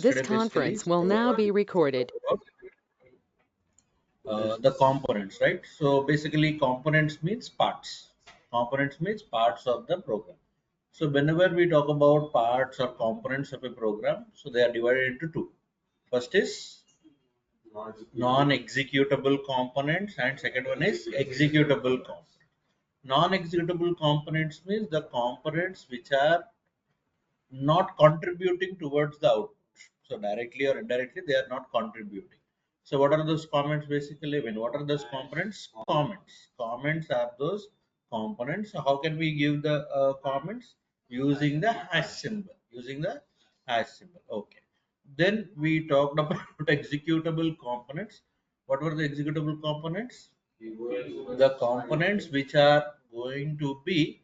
This yesterday basically. conference will So now be recorded. the components, right? So basically, components means parts. Components means parts of the program. So whenever we talk about parts or components of a program, so they are divided into two. First is non-executable components, and second one is executable components. Non-executable components means the components which are not contributing towards the output. So directly or indirectly, they are not contributing. So what are those comments basically? What are those components? Comments. Comments are those components. So how can we give the comments? Using the hash symbol. Using the hash symbol. Okay. Then we talked about executable components. What were the executable components? The components which are going to be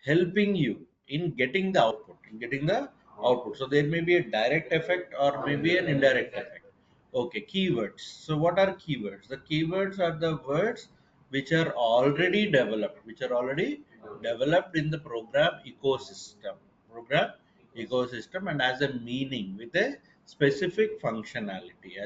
helping you in getting the output. So there may be a direct effect or maybe an indirect effect. Okay, keywords. So what are keywords? The keywords are the words which are already developed in the program ecosystem, and as a meaning with a specific functionality,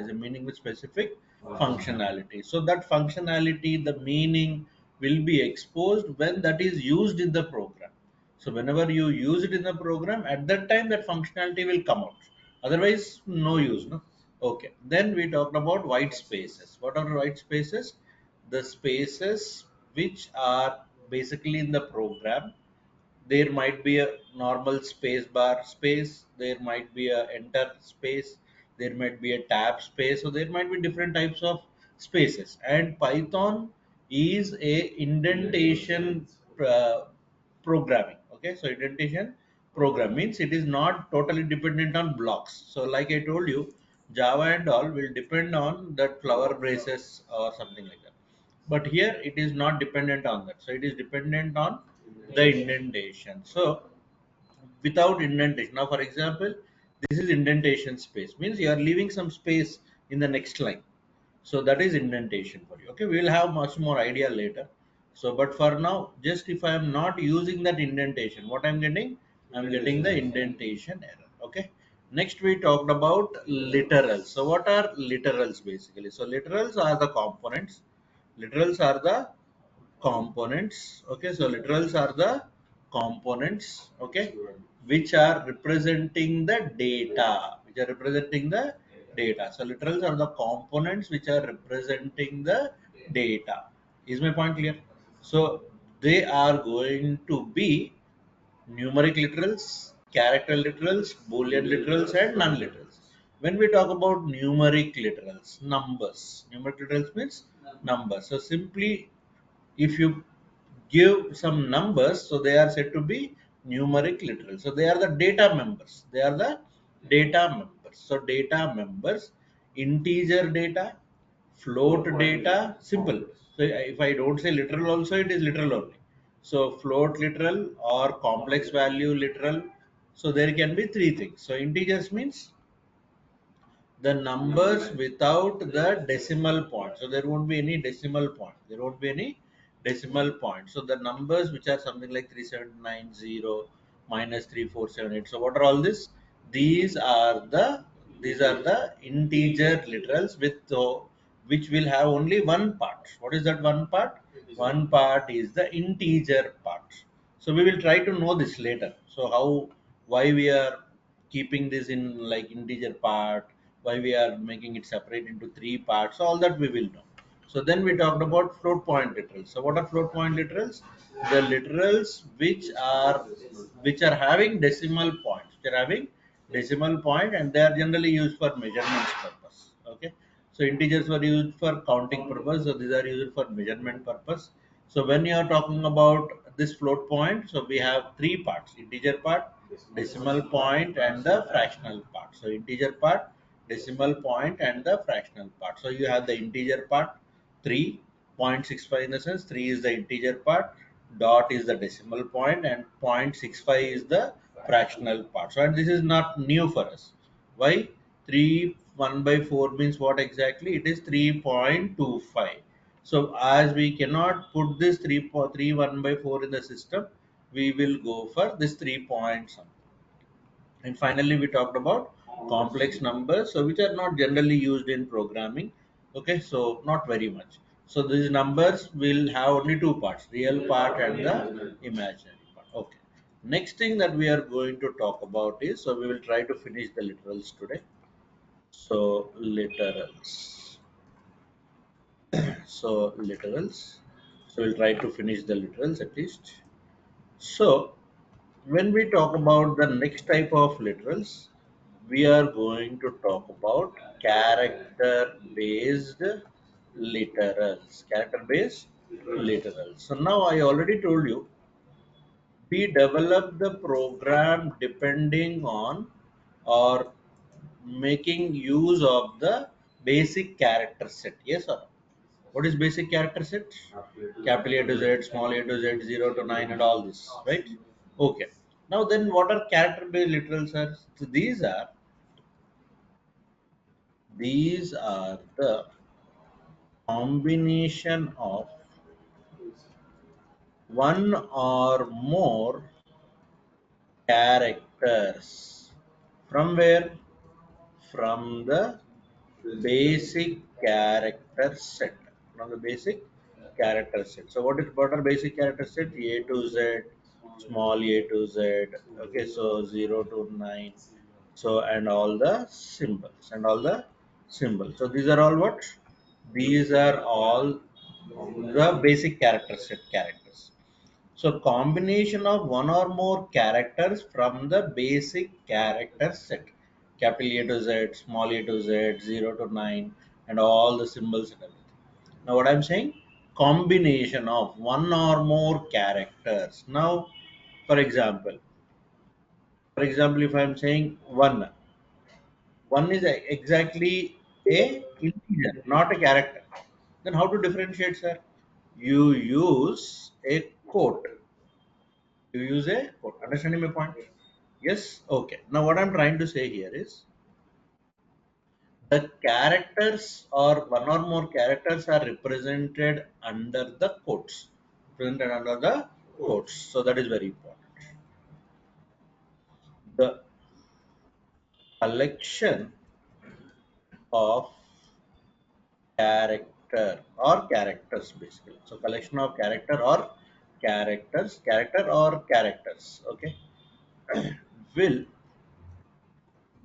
so that functionality, the meaning will be exposed when that is used in the program. So whenever you use it in the program, at that time that functionality will come out. Otherwise, no use. No. Okay. Then we talked about white spaces. What are white spaces? The spaces which are basically in the program. There might be a normal space bar space, there might be a enter space, there might be a tab space, so there might be different types of spaces. And Python is a indentation uh, programming. Okay, so indentation program means it is not totally dependent on blocks. So like I told you, Java and all will depend on that flower braces or something like that, but here it is not dependent on that. So it is dependent on the indentation. So without indentation, now for example, this is indentation space, means you are leaving some space in the next line. So that is indentation for you. Okay, we will have much more idea later. So but for now, just if I am not using that indentation, what I'm getting the indentation error. Okay, next we talked about literals. So what are literals basically? So literals are the components. Literals are the components. Okay, so literals are the components, okay, which are representing the data, so literals are the components which are representing the data. Is my point clear? So they are going to be numeric literals, character literals, boolean literals, and non literals. When we talk about numeric literals, numeric literals means numbers. So simply, if you give some numbers, so they are said to be numeric literal. So they are the data members. So data members, integer data, float data, simple. So if I don't say literal also, it is literal only. So float literal or complex value literal. So there can be three things. So integers means the numbers without the decimal point. So there won't be any decimal point. So the numbers which are something like 3790 minus 3478. So what are all this? These are the integer literals with which will have only one part. What is that one part? One part is the integer part. So we will try to know this later. So why we are keeping this in like integer part, why we are making it separate into three parts, all that we will know. So then we talked about float point literals. So what are float point literals? The literals which are having decimal points. They're having decimal point, and they are generally used for measurements purpose. Okay. So integers were used for counting purpose. So these are used for measurement purpose. So when you are talking about this float point, so we have three parts: integer part, decimal point, and the fractional part. So integer part, decimal point, and the fractional part. So you have the integer part 3.65, in the sense 3 is the integer part, dot is the decimal point, and 0.65 is the fractional part. So and this is not new for us. Why? 3 1 by 4 means what exactly? It is 3.25. So as we cannot put this 3 1 by 4 in the system, we will go for this 3 point something. And finally, we talked about complex numbers, so which are not generally used in programming. Okay, so not very much. So these numbers will have only two parts, real part and the imaginary part. Okay, next thing that we are going to talk about is, so we will try to finish the literals today. So literals, so literals, so we'll try to finish the literals at least. So when we talk about the next type of literals, we are going to talk about character based literals. Character based literals. So now I already told you, we develop the program depending on or making use of the basic character set. Yes or no? What is basic character set? Capital A to Z, small a to Z, 0 to 9, and all this, right? Okay. Now then, what are character based literals, sir? So these are the combination of one or more characters from where? From the basic character set. From the basic character set. So what are basic character set? A to Z, small a to Z. Okay, so 0 to 9. So and all the symbols and all the symbols. So these are all what? These are all the basic character set characters. So combination of one or more characters from the basic character set. Capital A to Z, small a to Z, 0 to 9, and all the symbols and everything. Now what I'm saying? Combination of one or more characters. Now, for example, if I'm saying one is exactly a integer, not a character. Then how to differentiate, sir? You use a quote. You use a quote. Understanding my point? Yes. Okay. Now what I'm trying to say here is the characters or one or more characters are represented under the quotes. Represented under the quotes. So that is very important. The collection of character or characters basically. So collection of character or characters. Okay, will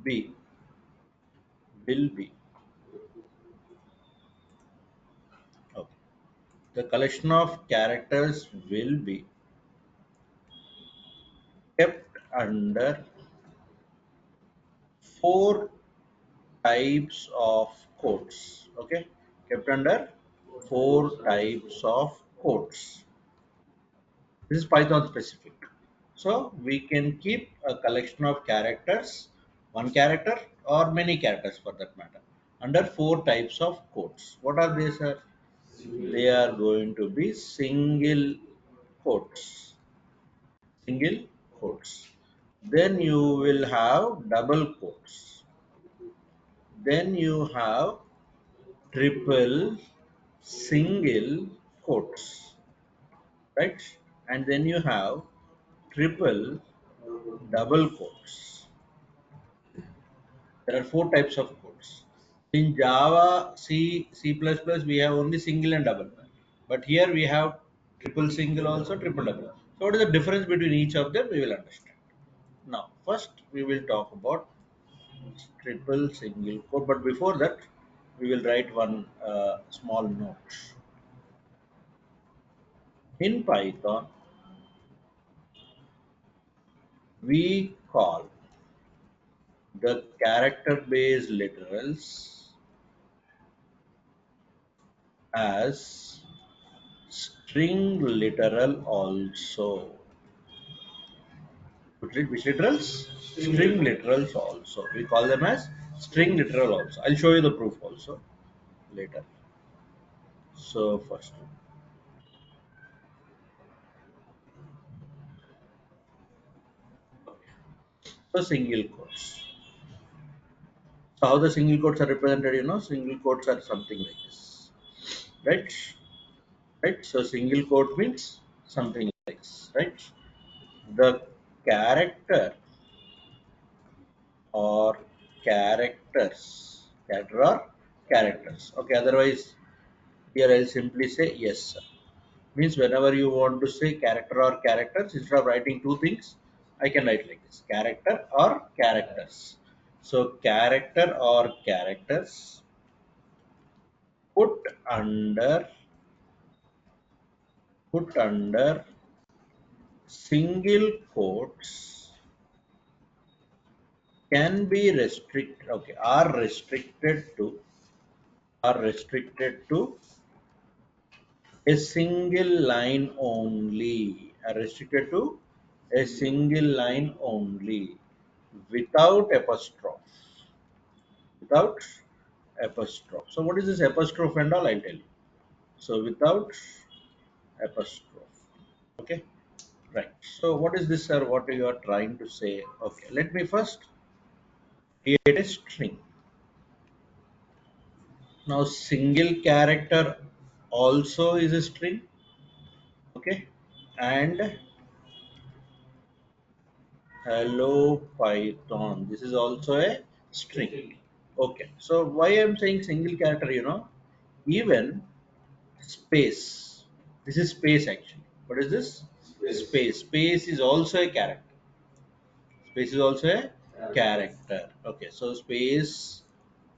be will be. Okay. The collection of characters will be kept under four types of codes. Okay, kept under four types of codes. This is Python specific. So we can keep a collection of characters, one character or many characters for that matter, under four types of codes. What are they, sir? They are going to be single quotes. Single quotes. Then you will have double quotes. Then you have triple single quotes, right? And then you have triple double quotes. There are four types of codes. In Java, C, C++, we have only single and double. But here we have triple single also, triple double. So what is the difference between each of them? We will understand. Now, first we will talk about triple single code. But before that, we will write one small note. In Python, we call the character-based literals as string literal also. Which literals? String literals also. We call them as string literal also. I'll show you the proof also later. So first, so single quotes. So how the single quotes are represented? Single quotes are something like this, right? Right. So single quote means something like this, right? The character or characters. Character or characters. Okay, otherwise here I'll simply say yes, sir. Means whenever you want to say character or characters, instead of writing two things, I can write like this: character or characters. So character or characters put under put under single quotes can be restricted, okay, are restricted to a single line only, are restricted to a single line only, without apostrophe. So what is this apostrophe and all, I'll tell you. So without apostrophe. Okay, right. So what is this, sir? What you are trying to say? Okay, let me first create a string. Now single character also is a string. Okay, and hello Python. This is also a string. Okay, so why I'm saying single character, even space. This is space actually. What is this? Space. Space is also a character. Space is also a character. Okay, so space.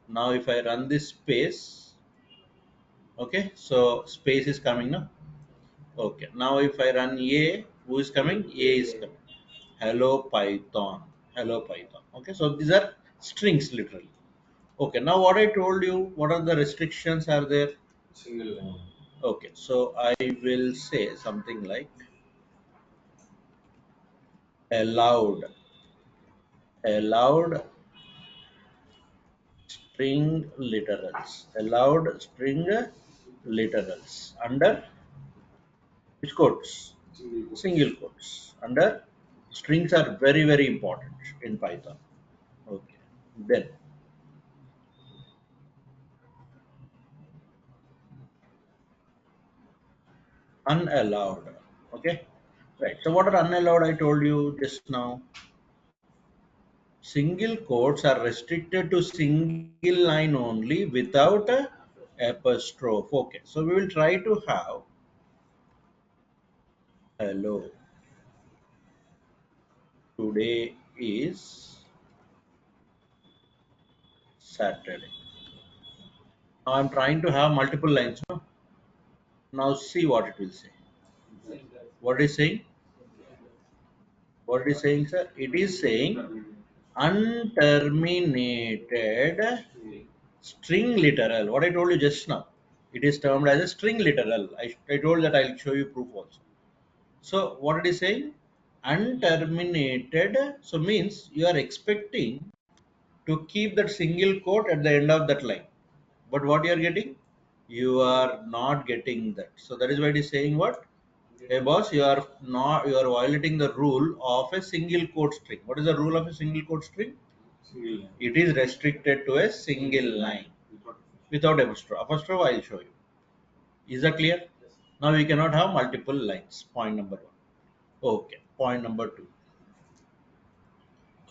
Now if I run this space, okay, so space is coming now. Okay, now if I run A, who is coming? A is coming. Hello Python. Hello Python. Okay, so these are strings literally. Okay, now what I told you, what are the restrictions are there? Single line. Okay, so I will say something like allowed, allowed string literals, allowed string literals under which quotes? Single quotes. Under strings are very, very important in Python. Okay, then unallowed. Okay, right. So what are unallowed? I told you just now. Single quotes are restricted to single line only without a apostrophe. Okay, so we will try to have hello. Today is Saturday. Now I'm trying to have multiple lines. No? Now see what it will say. What is saying? What is saying, sir? It is saying unterminated string literal. What I told you just now. It is termed as a string literal. I told that I'll show you proof also. So what it is saying? Unterminated. So means you are expecting to keep that single quote at the end of that line. But what you are getting? You are not getting that. So that is why it is saying what? Hey boss, you are violating the rule of a single quote string. What is the rule of a single quote string? It is restricted to a single line without apostrophe. Apostrophe I'll show you. Is that clear? Now we cannot have multiple lines. Point number one. Okay. Point number two.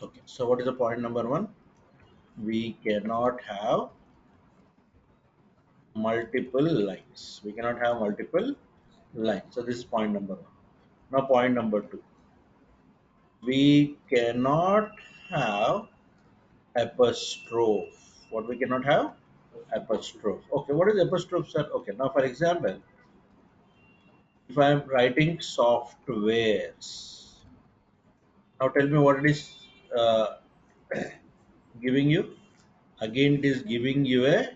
Okay. So what is the point number one? We cannot have multiple lines. We cannot have multiple lines. So this is point number one. Now point number two. We cannot have apostrophe. What we cannot have? Apostrophe. Okay. What is apostrophe, sir? Okay. Now for example, if I am writing softwares, now tell me what it is uh, giving you. Again, it is giving you a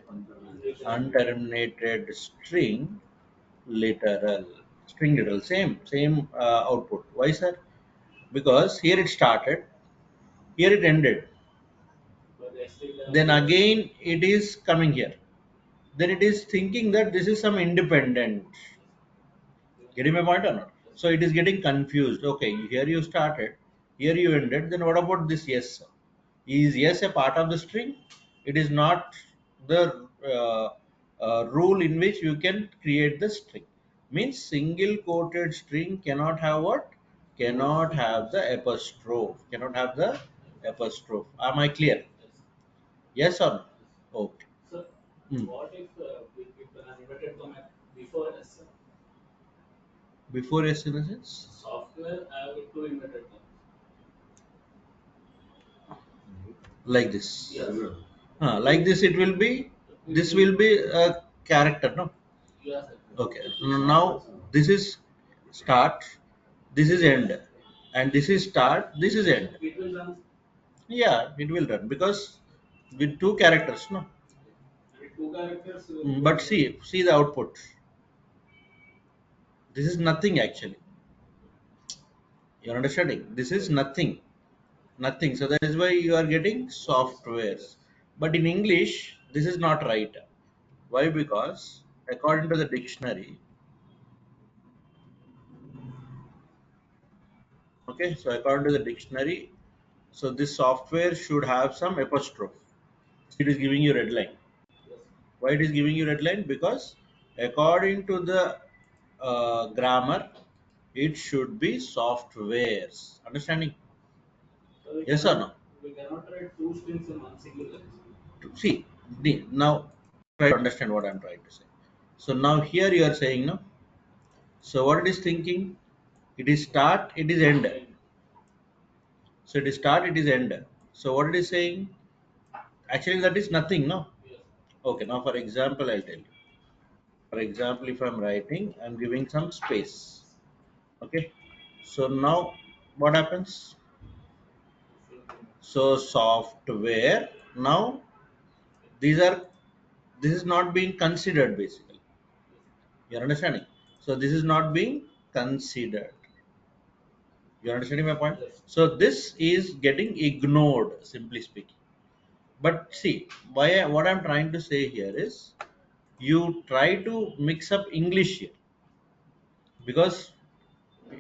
unterminated literal string literal, same output. Why, sir? Because here it started, here it ended, then again it is coming here, then it is thinking that this is some independent. Getting my point or not? So it is getting confused. Okay, here you started, here you ended, then what about this yes, sir? Is yes a part of the string? It is not the rule in which you can create the string. Means single quoted string cannot have what? Cannot have the apostrophe. Cannot have the apostrophe. Am I clear? Yes or no? Okay. So, Hmm. what if we keep an inverted comma before S? Before S in a sense? Software have two inverted commas. Like this. Yes. Like this it will be, It this will, will be a character, no? yes, Okay. Now this is start, this is end, and this is start, this is end. it will run. Yeah, it will run because with two characters, no? And two characters. But see the output. This is nothing actually. You're understanding? This is nothing. Nothing. So that is why you are getting softwares. But in English, this is not right. Why? Because according to the dictionary, okay, so according to the dictionary, so this software should have some apostrophe. It is giving you red line. Yes. Why it is giving you red line? Because according to the grammar, it should be softwares. Understanding? So we Yes or cannot no? we cannot write two strings in one single line. See, now try to understand what I'm trying to say. So now here you are saying no. So what it is thinking? It is start, it is end. Fine. So it is start, it is end. So what it is saying? Actually, that is nothing, no? Yes. Okay, now for example, I'll tell you. For example, if I'm writing, I'm giving some space. Okay. So now what happens? So software. Now these are, this is not being considered basically. You're understanding? So this is not being considered. You're understanding my point? Yes. So this is getting ignored, simply speaking. But see, why what I'm trying to say here is you try to mix up English here because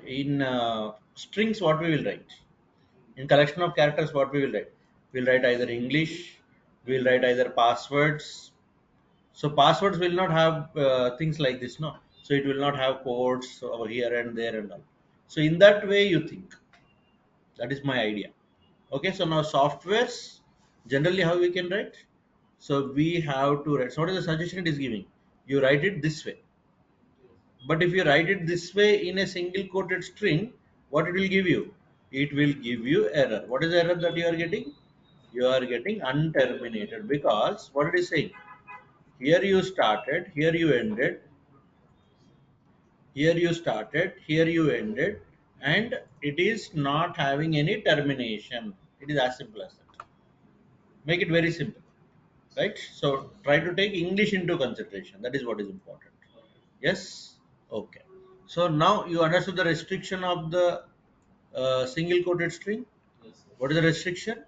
in strings what we will write, in collection of characters what we will write, we'll write either English, we'll write either passwords. So passwords will not have things like this, no? So it will not have codes over here and there and all. So in that way you think, that is my idea. Okay, so now softwares, generally how we can write, so we have to write, so what is the suggestion it is giving? You write it this way. But if you write it this way in a single quoted string, what it will give you? It will give you error. What is the error that you are getting? You are getting unterminated because what it is saying? Here you started, here you ended, here you started, here you ended, and it is not having any termination. It is as simple as that. Make it very simple, right? So try to take English into consideration. That is what is important. Yes? Okay. So now you understood the restriction of the single quoted string. Yes. What is the restriction?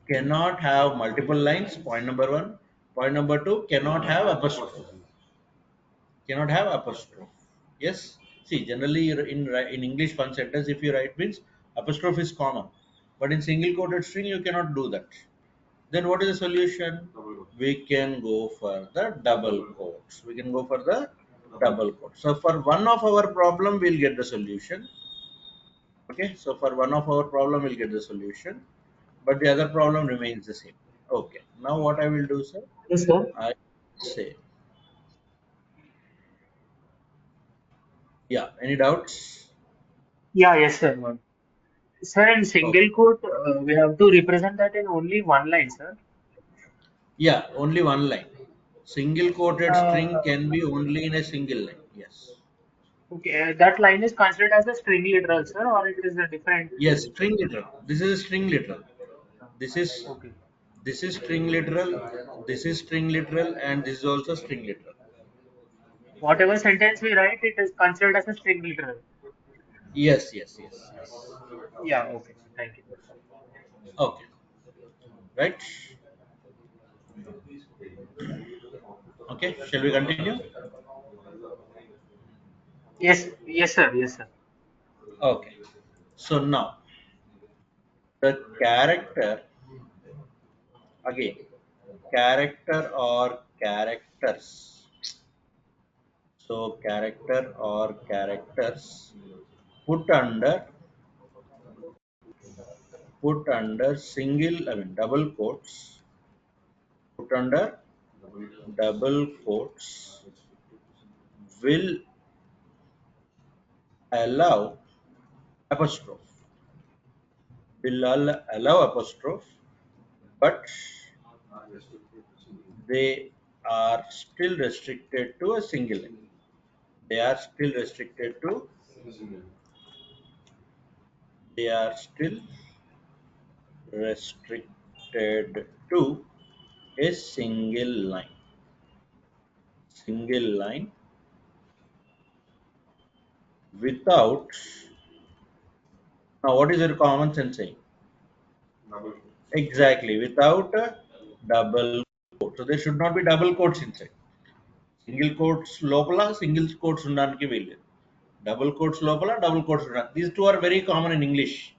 Cannot have multiple lines. Point number one. Point number two, cannot have apostrophe. Cannot have apostrophe. Yes. See, generally in English one sentence, if you write means apostrophe is common, but in single quoted string you cannot do that. Then what is the solution? We can go for the double quotes. We can go for the double quotes. So for one of our problem, we'll get the solution. Okay. So for one of our problem, we'll get the solution, but the other problem remains the same. Okay. Now what I will do, sir? Yes, sir. I say, yeah. Any doubts? Yeah, yes, sir. Sir, in Okay. single quote, we have to represent that in only one line, sir. Yeah. Only one line. Single quoted string Uh, can be only in a single line. Yes. okay, that line is considered as a string literal, sir, or it is a different. Yes. String literal. This is a string literal. This is Okay. this is string literal, this is string literal, and this is also string literal. Whatever sentence we write, it is considered as a string literal. Yes, yes, yes, yes. Yeah, okay. Thank you. Okay, right. Okay, shall we continue? Yes, yes, sir. Yes, sir. Okay, so now the character, again, character or characters. So character or characters put under put under single, I mean double quotes, put under double quotes will allow apostrophe, allow apostrophe, but they are still restricted to a single line. They are still restricted to, they are still restricted to a single line without, now what is your common sense saying? Exactly, without a double quote. So there should not be double quotes inside. Single quotes lopala, single quotes undaniki vellu. Double quotes lopala, double quotes undaniki. These two are very common in English.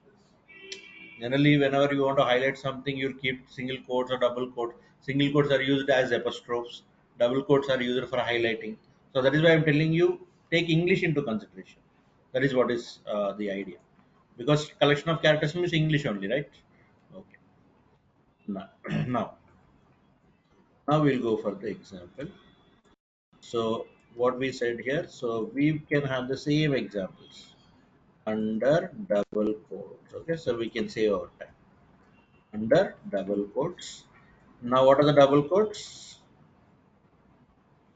Generally, whenever you want to highlight something, you keep single quotes or double quotes. Single quotes are used as apostrophes. Double quotes are used for highlighting. So that is why I'm telling you, take English into consideration. That is what is the idea. Because collection of characters means English only, right? Okay. Now, now, now we'll go for the example. So what we said here, so we can have the same examples under double quotes. Okay, so we can say over time under double quotes. Now, what are the double quotes?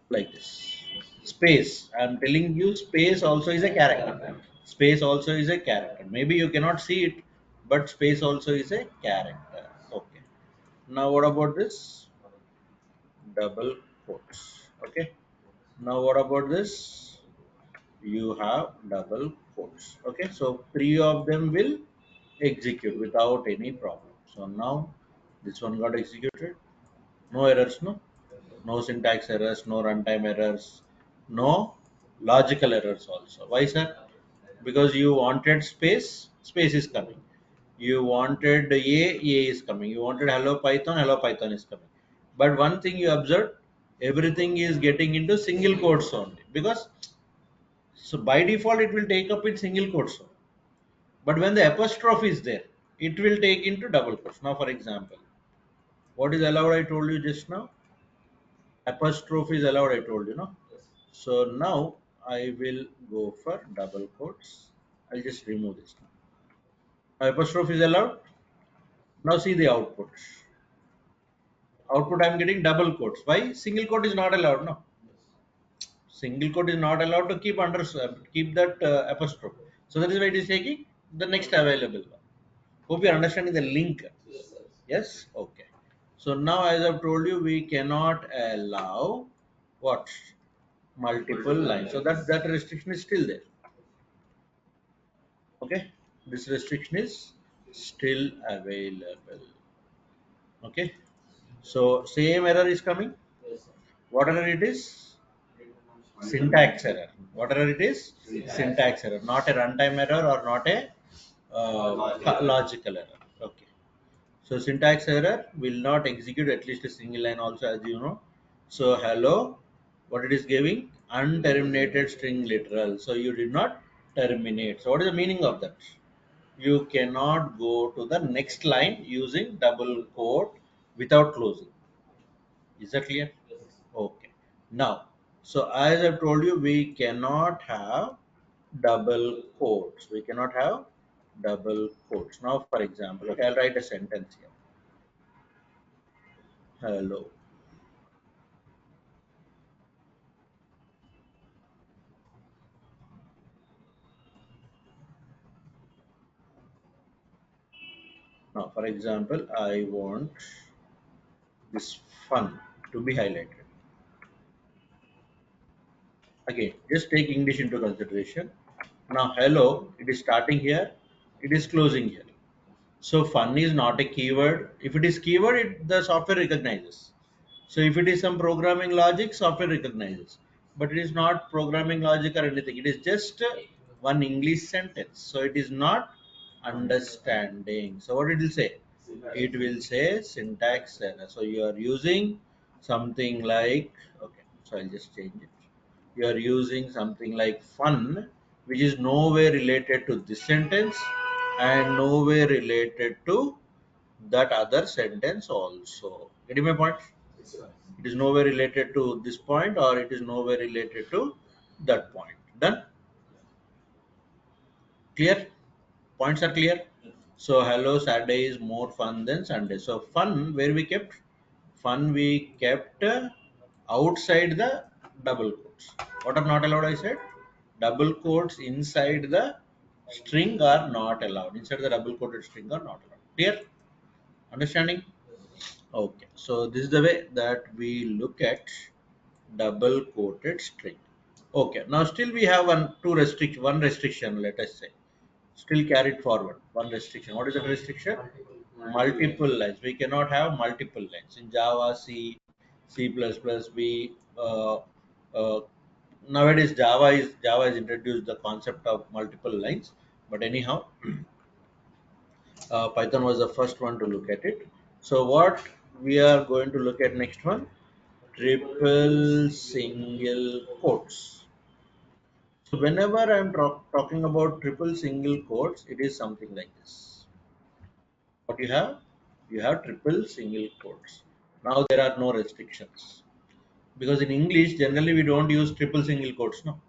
Like this. Space. I'm telling you, space also is a character. Space also is a character. Maybe you cannot see it, but space also is a character. Okay. Now, what about this? Double quotes. Okay. Now, what about this? You have double quotes. Okay. So, three of them will execute without any problem. So, now this one got executed. No errors, no syntax errors, no runtime errors, no logical errors also. Why, sir? Because you wanted space, space is coming. You wanted A is coming. You wanted Hello Python is coming. But one thing you observed, everything is getting into single quotes only. Because so by default it will take up in single quotes only. But when the apostrophe is there, it will take into double quotes. Now, for example, what is allowed? I told you just now. Apostrophe is allowed. I told you, no. So now I will go for double quotes. I'll just remove this now. Now apostrophe is allowed. Now see the output. Output I'm getting double quotes. Why? Single quote is not allowed. No. Single quote is not allowed to keep under keep that apostrophe. So that is why it is taking the next available one. Hope you are understanding the link. Yes. Okay. So now as I've told you, we cannot allow what multiple lines. So that restriction is still there. Okay, this restriction is still available. Okay, so same error is coming. What error it is? Syntax error. What error it is? Syntax error, not a runtime error or not a logical error. Okay, so syntax error will not execute at least a single line also, as you know. So hello, what it is giving? Unterminated string literal. So you did not terminate. So what is the meaning of that? You cannot go to the next line using double quote without closing. Is that clear? Okay. Now, so as I've told you, we cannot have double quotes. We cannot have double quotes. Now, for example, okay, I'll write a sentence here. Hello. Now, for example, I want this fun to be highlighted. Again, just take English into consideration. Now, hello, it is starting here, it is closing here. So fun is not a keyword. If it is keyword, the software recognizes. So if it is some programming logic, software recognizes. But it is not programming logic or anything. It is just one English sentence. So it is not understanding. So what it will say? It will say syntax error. So you are using something like, okay, so I'll just change it. You are using something like fun, which is nowhere related to this sentence and nowhere related to that other sentence also. Getting my point? It is nowhere related to this point or it is nowhere related to that point. Done? Clear? Points are clear? So hello, Saturday is more fun than Sunday. So fun, where we kept? Fun we kept outside the double quotes. What are not allowed, I said? Double quotes inside the string are not allowed. Inside the double quoted string are not allowed. Clear? Understanding? Okay. So this is the way that we look at double quoted string. Okay. Now still we have one restriction, let us say. Still carried forward. One restriction. What is that restriction? Multiple lines. We cannot have multiple lines. In Java, C, C++, we nowadays Java is introduced the concept of multiple lines. But anyhow, Python was the first one to look at it. So what we are going to look at next one? Triple single quotes. So whenever I'm talking about triple single quotes, it is something like this. What you have? You have triple single quotes. Now there are no restrictions because in English generally we don't use triple single quotes. No.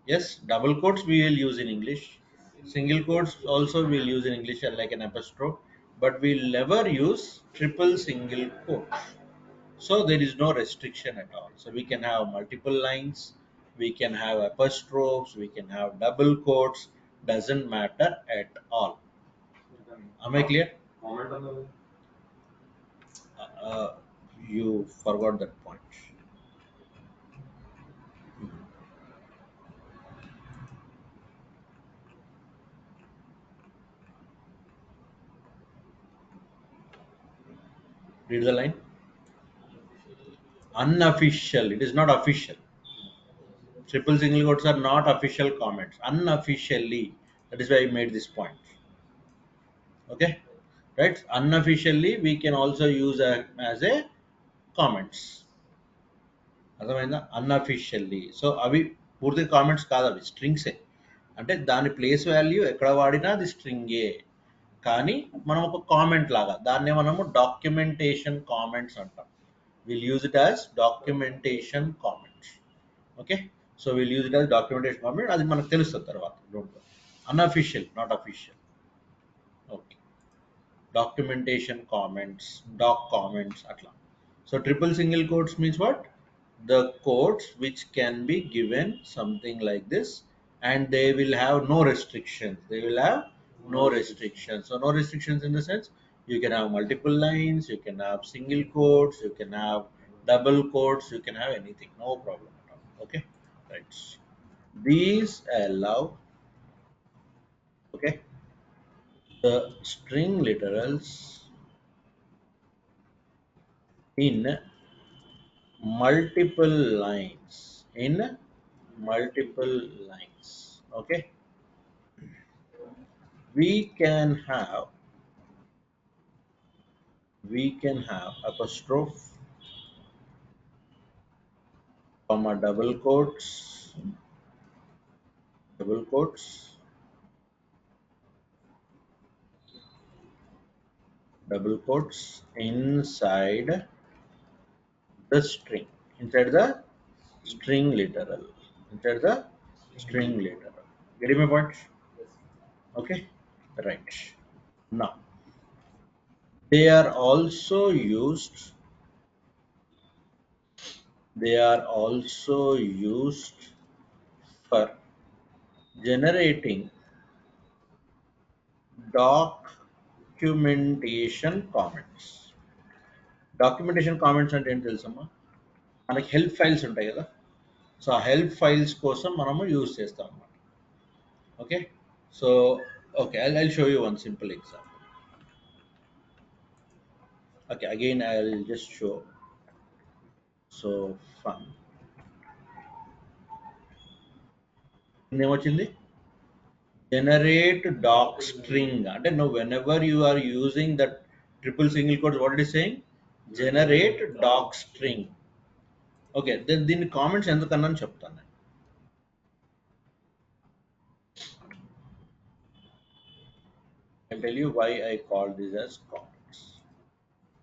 Yes, double quotes we will use in English. Single quotes also we'll use in English like an apostrophe, but we'll never use triple single quotes. So there is no restriction at all. So we can have multiple lines, we can have apostrophes, we can have double quotes, doesn't matter at all. Am I clear? Uh, you forgot that point. Read the line. Unofficial. It is not official. Triple single quotes are not official comments. Unofficially. That is why I made this point. Okay. Right. Unofficially, we can also use as a comments. అర్థమైందా అన్అఫిషియల్లీ so అవి పూర్తి comments కాదు అవి స్ట్రింగ్సే అంటే దాని place value ఎక్కడ వాడినా అది స్ట్రింగే కానీ మనం ఒక కామెంట్ లాగా దాన్నే మనము డాక్యుమెంటేషన్ కామెంట్స్ అంటాం will use it as documentation comments okay so will use it as documentation comment అది మనకు తెలుస్తుంది తర్వాత don't unofficial not official okay documentation comments doc comments అట్లా so triple single quotes means what the quotes which can be given something like this and they will have no restrictions so no restrictions in the sense you can have multiple lines, you can have single quotes, you can have double quotes, you can have anything, no problem at all. Okay, right. These allow, okay, the string literals in multiple lines okay. We can have apostrophe comma double quotes inside the string inside the string literal getting my point? Okay, right. Now they are also used for generating documentation comments. Documentation comments అంటే ఏంటి తెలుసమ్మా మనకి help files ఉంటాయి కదా so ఆ help files కోసం మనము use చేస్తాం అన్నమాట okay so okay I'll show you one simple example. Okay, again I'll just show. So fun ఏమొచ్చింది generate doc string అంటే నువ్వు whenever you are using that triple single quotes what it is saying generate doc string. Okay దీని comments ఎందుకన్నా చెప్తాను I'll tell you why I call this as comments.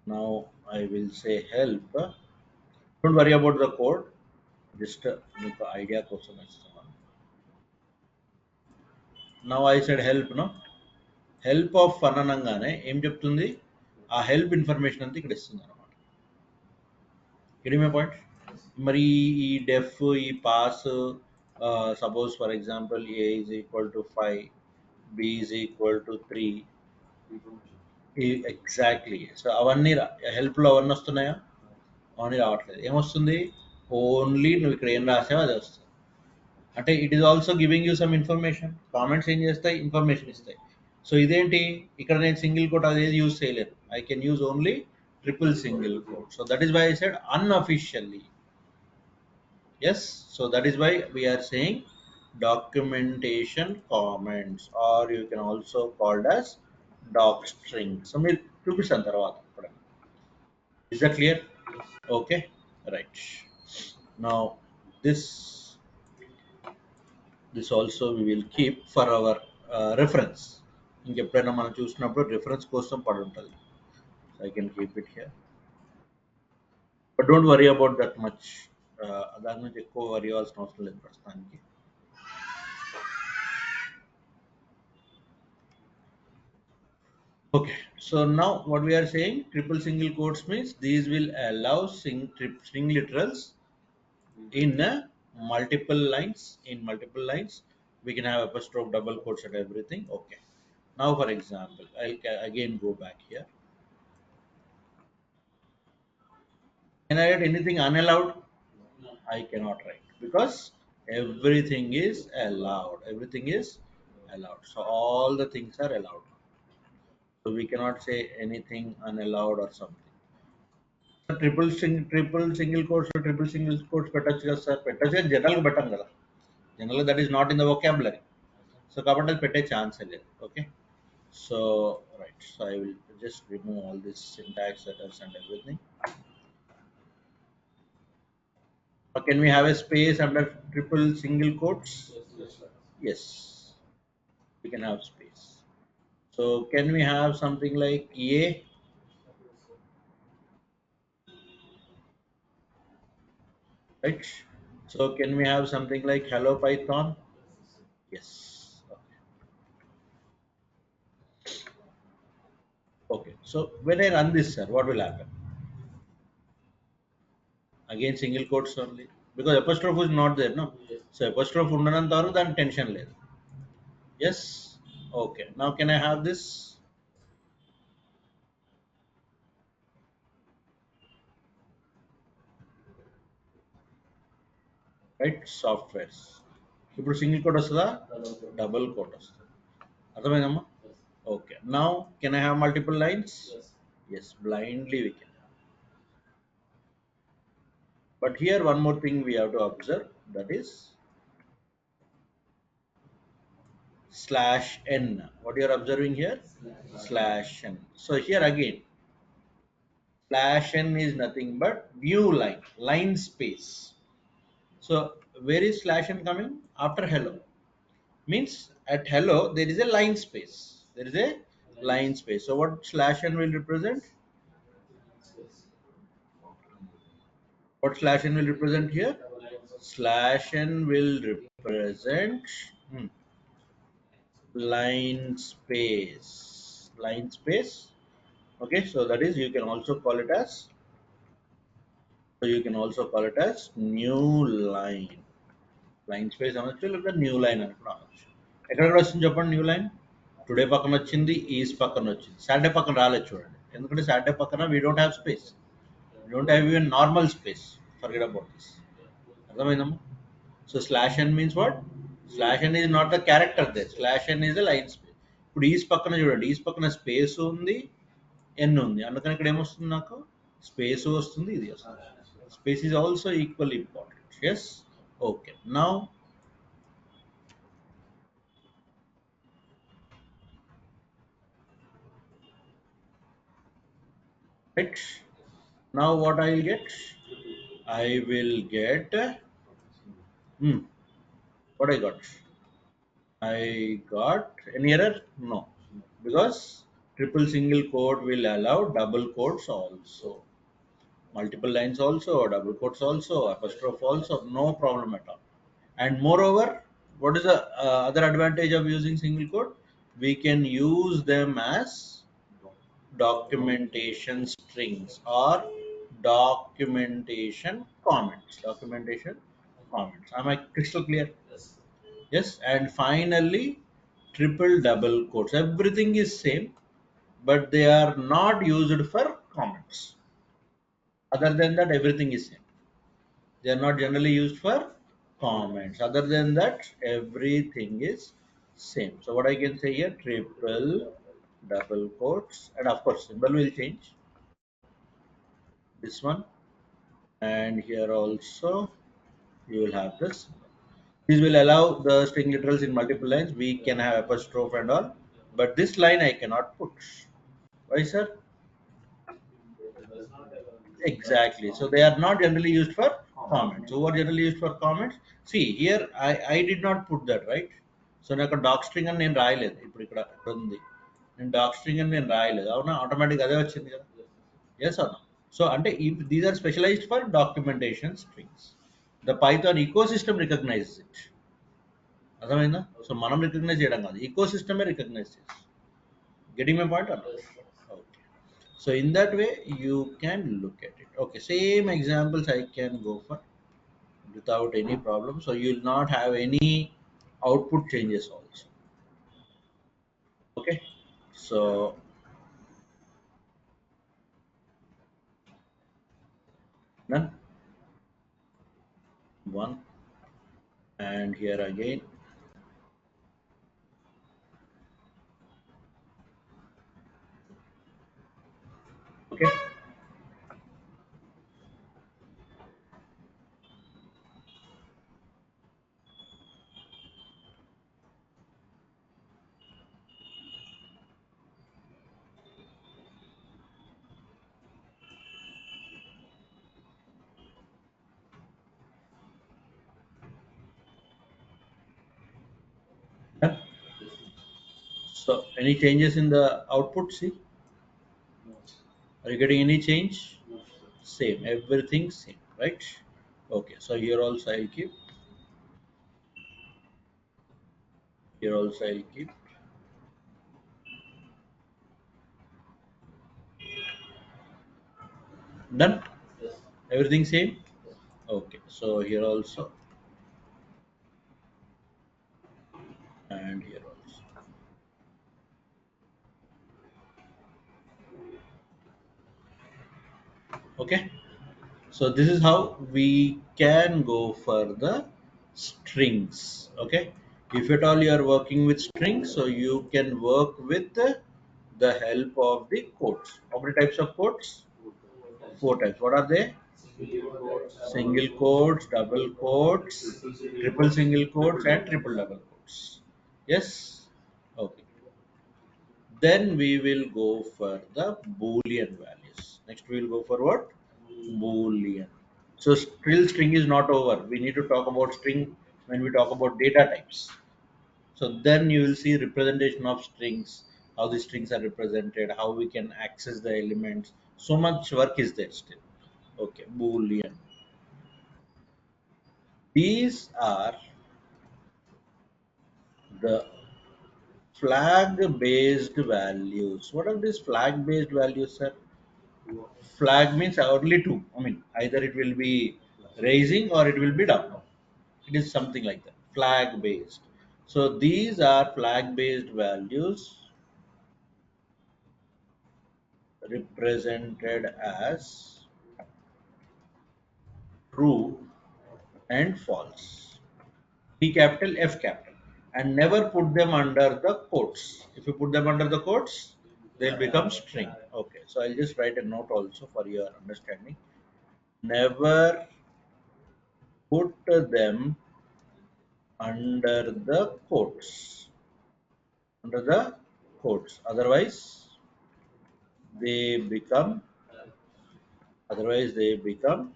Now I will say help. Don't worry about the code. Just మీకు idea కోసం ఇస్తున్నాను. Now I said help, no? Help of fun అనగానే ఏం చెప్తుంది? ఆ హెల్ప్ ఇన్ఫర్మేషన్ అంతా ఇక్కడ ఇస్తుంది అనమాట. getting my point? మరి ఈ డెఫ్ ఈ pass suppose for example A is equal to 5, B is equal to 3, exactly. So అవన్నీ హెల్ప్లో అవన్నీ వస్తున్నాయా? అవన్నీ రావట్లేదు. ఏమొస్తుంది? ఓన్లీ నువ్వు ఇక్కడ ఏం రాసావో అది వస్తుంది. అంటే it is also giving you some information. Comments ఏం చేస్తాయి? ఇన్ఫర్మేషన్ ఇస్తాయి. సో ఇదేంటి? ఇక్కడ నేను సింగిల్ కోట్ అదేది యూజ్ చేయలేను. I can use only triple single quote. So that is why I said unofficially. Yes, so that is why we are saying documentation comments, or you can also called as doc string. So మీరు చూపిస్తాను తర్వాత. Is that clear? Okay, right. Now this also we will keep for our reference. ఇంకెప్పుడైనా మనం చూసినప్పుడు reference కోసం పడి ఉంటుంది. So I can keep it here. But don't worry about that much. దాని నుంచి ఎక్కువ వరి అవ్వాల్సిన అవసరం లేదు ప్రస్తుతానికి. Okay, so now what we are saying, triple single quotes means these will allow string literals in multiple lines. In multiple lines, we can have apostrophe, double quotes, and everything. Okay. Now, for example, I'll again go back here. Can I write anything unallowed? I cannot write because everything is allowed. Everything is allowed. So all the things are allowed. So we cannot say anything unallowed or something. Triple single quotes triple single quotes పెట్టచ్చు కదా sir? పెట్టచ్చు కానీ జనరల్గా పెట్టాం కదా. జనరల్గా that is not in the vocabulary. So కాబట్టి అది పెట్టే ఛాన్సే లేదు. Okay, so right. So I will just remove all this syntax errors and everything. Can we have a space under triple single quotes? Yes, we can have space. So can we have something like A? Right. So can we have something like hello Python? Yes. Okay. So when I run this, sir, what will happen? Again single quotes only, because apostrophe is not there, no? So apostrophe undananta varu dan tension లేదు. Yes. Okay. Now can I have this? Right. Softwares. ఇప్పుడు single coat వస్తుందా? Double coat వస్తుంది. అర్థమైందమ్మా? Okay. Now can I have multiple lines? Yes. Blindly we can. But here one more thing we have to observe, that is /n. What you are observing here? /n. So here again, /n is nothing but new line space. So where is /n coming? After hello. Means at hello there is a line space. There is a line space. So what /n will represent? What /n will represent here? /n will represent line space. Line space. Okay, so that is, you can also call it as, new line. Line space అనొచ్చు, లేదా new line అని కూడా అనొచ్చు. ఎక్కడెక్కడ వస్తుంది చెప్పండి new line? Today పక్కన వచ్చింది, ఈజ్ పక్కన వచ్చింది, సాటర్డే పక్కన రాలేదు చూడండి. ఎందుకంటే సాటర్డే పక్కన we don't have space. We don't have even normal space. Forget about this. అర్థమైందమ్మా? So /n means what? /n is not the character there. /n is the line space. ఇప్పుడు is పక్కన చూడండి, is పక్కన space ఉంది, ఎన్ ఉంది, అందుకని ఇక్కడ ఏమొస్తుంది? నాకు స్పేస్ వస్తుంది, ఇది వస్తుంది. Space is also equally important. Yes. Okay. Now right, now what I will get? I will get what I got? I got any error? No, because triple single quote will allow double quotes also, multiple lines also, double quotes also, apostrophe also, no problem at all. And moreover, what is the other advantage of using single quote? We can use them as documentation strings or documentation comments. Documentation comments. Am I crystal clear? Yes. Yes. And finally, triple double quotes. Everything is same, but they are not used for comments. Other than that, everything is same. They are not generally used for comments. Other than that, everything is same. So what I can say here, triple double quotes, and of course symbol will change. This one, and here also you will have this. This will allow the string literals in multiple lines. We can have apostrophe and all, but this line I cannot put. Why, sir? It does not Exactly. So they are not generally used for comments. Who are generally used for comments? See here, I did not put that, right. So నాకు dock string అని నేను రాయలేదు. ఇప్పుడు ఇక్కడ ఉంది, నేను dock string అని నేను రాయలేదు, అవునా, ఆటోమేటిక్ అదే వచ్చింది కదా. ఎస్ అవునా. సో అంటే these are specialized for documentation strings. The Python ecosystem recognize it. అర్థమైందా? సో మనం రికగ్నైజ్ చేయడం కాదు, ఈకో సిస్టమే రికగ్నైజ్ చేస్తుంది. Getting my point or not? Okay. So in that way you can look at it. Okay, same examples I can go for without any problem. So you will not have any output changes also. Okay. So none, one, and here again. Okay. Done. So any changes in the output? See, are you getting any change? Same, everything same, right? Okay. So here also I'll keep. Here also I'll keep. Done. Yes. Everything same. Okay. So here also, and here also. Okay. So this is how we can go for the strings. Okay. If at all you are working with strings, so you can work with the help of the quotes. How many types of quotes? Four types. What are they? Single quotes, Single quotes, double quotes, triple single quotes, and triple double quotes. Yes. Okay. Then we will go for the Boolean values. Next we will go for what? Boolean. So still string is not over. We need to talk about string when we talk about data types. So then you will see representation of strings, how the strings are represented, how we can access the elements. So much work is there still. Okay, Boolean. These are the flag based values. What are these flag based values, sir? Flag means only two. I mean, either it will be raising or it will be down. It is something like that. Flag based. So these are flag based values represented as true and false. P capital, F capital, and never put them under the quotes. If you put them under the quotes, they'll become string. Okay, so I'll just write a note also for your understanding. Never put them under the quotes. Under the quotes. They become otherwise they become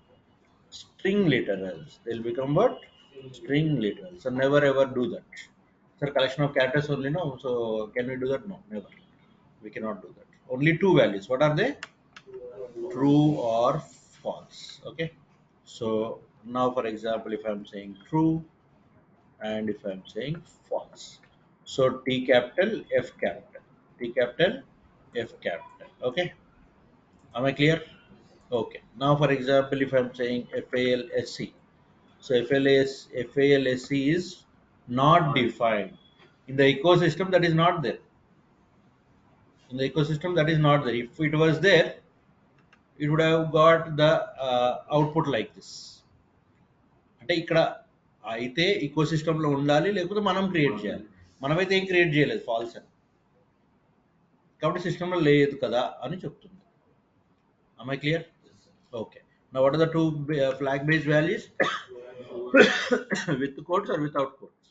string literals. They'll become what? String literals. So never ever do that. Sir, collection of characters only, no. So can we do that? No, never. We cannot do that. Only two values. What are they? True or false. Okay. So now, for example, if I'm saying true and if I'm saying false, so T capital, F capital, T capital, F capital. Okay. Am I clear? Okay. Now, for example, if I'm saying FALSC, so FALSC is not defined in the ecosystem. That is not there. In the ecosystem, that is not there. If it was there, it would have got the output like this. అంటే ఇక్కడ అయితే ecosystem లో ఉండాలి, లేకపోతే మనం create చేయాలి. మనమైతే ఏం క్రియేట్ చేయలేదు, ఫాల్స్ అని, కాబట్టి సిస్టంలో లేదు కదా అని చెప్తుంది. Am I clear? Okay. Now what are the two flag based values? With quotes or without quotes?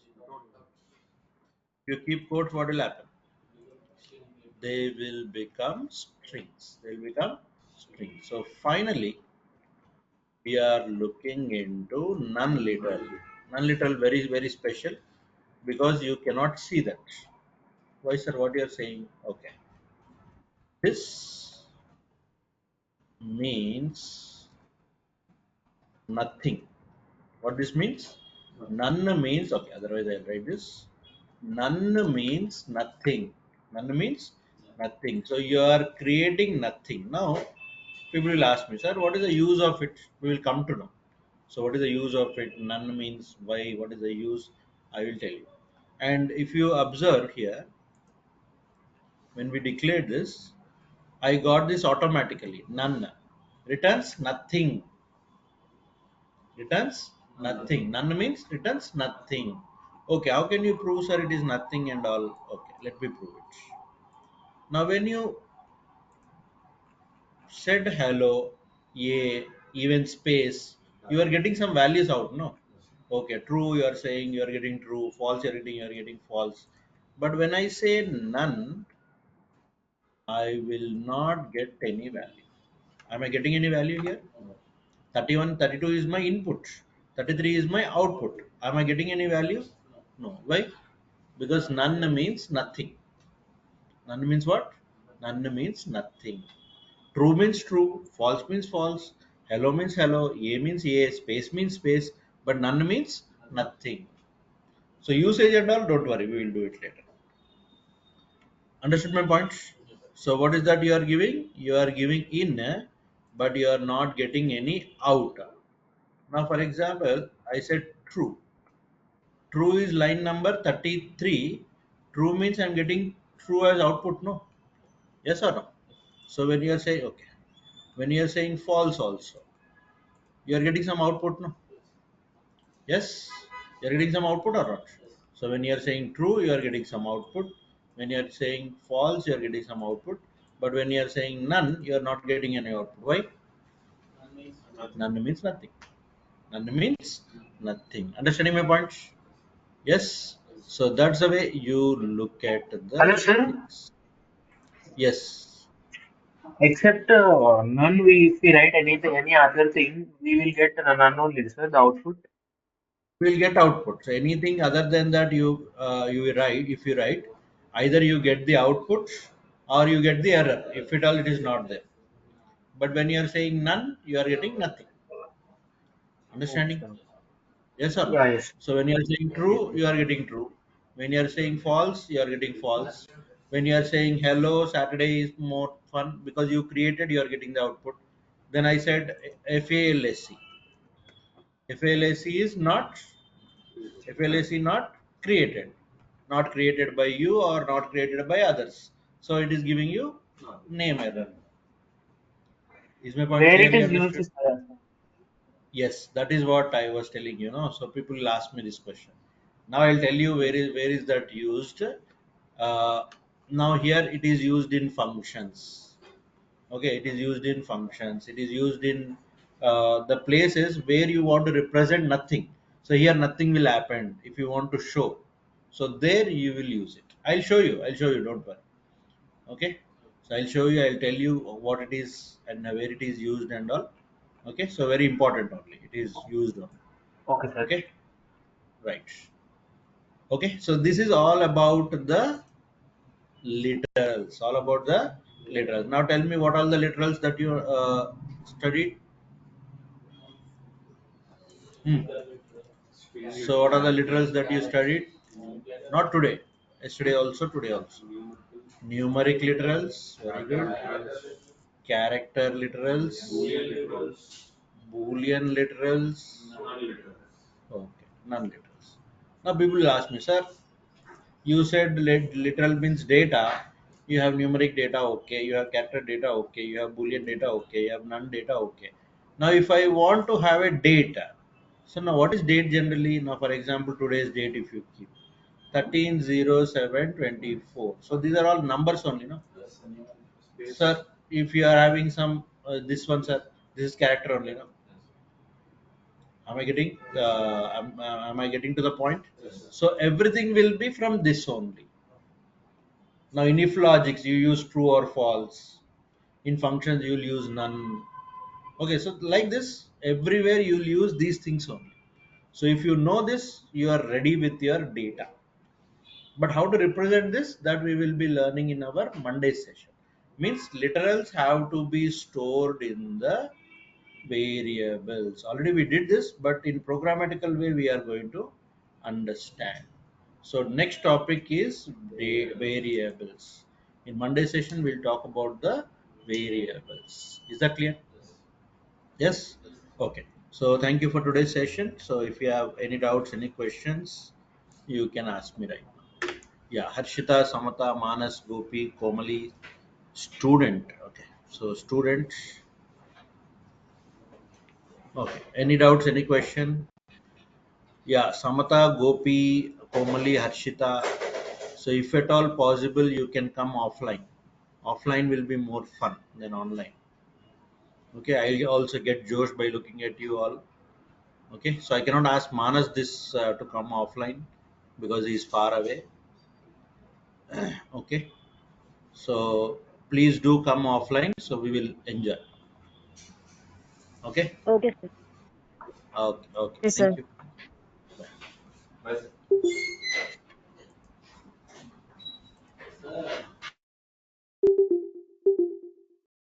If you keep quotes, what will happen? They will become strings. They will become strings. So finally we are looking into non-literal. Non-literal very special because you cannot see that. Why, sir? What you are saying? Okay. This means nothing. What this means? None means okay. Otherwise, I'll write this. None means nothing. None means nothing. So you are creating nothing. Now, people will ask me, sir, what is the use of it? We will come to know. So, what is the use of it? None means why? What is the use? I will tell you. And if you observe here, when we declared this, I got this automatically. None returns nothing. Returns nothing. None means returns nothing. Okay, how can you prove, sir, it is nothing and all? Okay, let me prove it. Now, when you said hello, yeah, even space, you are getting some values out, no? Okay, true, you are saying you are getting true, false, you are getting false. But when I say none, I will not get any value. Am I getting any value here? 31, 32 is my input. 33 is my output. Am I getting any value? No. Why? Because none means nothing. None means what? None means nothing. True means true, false means false, hello means hello, a means a, space means space, but none means nothing. So usage and all, don't worry, we will do it later. Understood my point? So what is that you are giving? You are giving in, but you are not getting any out. Now, for example, I said true. True is line number 33. True means I'm getting true as output, no? Yes or no? So when you are saying, okay, when you are saying false also, you are getting some output, no? Yes, you are getting some output or not? So when you are saying true, you are getting some output. When you are saying false, you are getting some output. But when you are saying none, you are not getting any output. Why? None means nothing. None means nothing. Understanding my point? Yes. So that's the way you look at Hello, the sir. things. Yes. Except none, if we write anything, any other thing, we will get none only, sir, the output. Will get output. So anything other than that you write, if you write, either you get the output or you get the error. If at all it is not there. But when you are saying none, you are getting nothing. Understanding? Okay. Yes or no? Yeah, yes. So when you are saying Yes, true, yes. you are getting true. When you are saying false, you are getting false. When you are saying hello, Saturday is more fun because you created, you are getting the output. Then I said FALSC. FALSC is not FLAC not created, not created by you or not created by others. So it is giving you name error. Is my point Where it clearly is used, understood? sir. Yes, that is what I was telling you. No, so people will ask me this question. Now I'll tell you where is that used. Uh, Now here it is used in functions. Okay, it is used in functions. It is used in the places where you want to represent nothing. So here nothing will happen if you want to show. So there you will use it. I'll show you. I'll show you. Don't worry. Okay. So I'll show you. I'll tell you what it is and where it is used and all. Okay. So very important only. It is used on. Okay, sir. Okay. Right. Okay. So this is all about the Literals. All about the literals. Now tell me what are the literals that you studied? Hmm. So what are the literals that you studied? Not today. Yesterday also, today also. Numeric literals, very good. Character literals, Boolean literals, okay, none literals. Now people will ask me, sir, you said literal means data. You have numeric data, okay. You have character data, okay. You have Boolean data, okay. You have none data, okay. Now if I want to have a data, so now what is date generally? Now for example, today's date if you keep 13/07/24. So these are all numbers only, no? Sir, if you are having some this one, sir, this is character only, no? Am I getting? Am I getting to the point? So everything will be from this only. Now in if logics, you use true or false. In functions, you'll use none. Okay, so like this, everywhere you'll use these things only. So if you know this, you are ready with your data. But how to represent this, that we will be learning in our Monday session. Means literals have to be stored in the variables. Already we did this, but in programmatical way we are going to understand. So next topic is variables. In Monday session we'll talk about the variables. Is that clear? Yes. Okay. So thank you for today's session. So if you have any doubts, any questions, you can ask me right now. Yeah, Harshita, Samata, Manas, Gopi, Komali, student. Okay. So students. Okay. Any doubts, any question? Yeah, Samata, Gopi, Komali, Harshita. So if at all possible, you can come offline. Offline will be more fun than online. Okay, I also get Josh by looking at you all. Okay, so I cannot ask Manas this to come offline because he is far away. Okay, so please do come offline so we will enjoy. Okay, Okay, sir. okay, okay. Yes, Thank sir. you.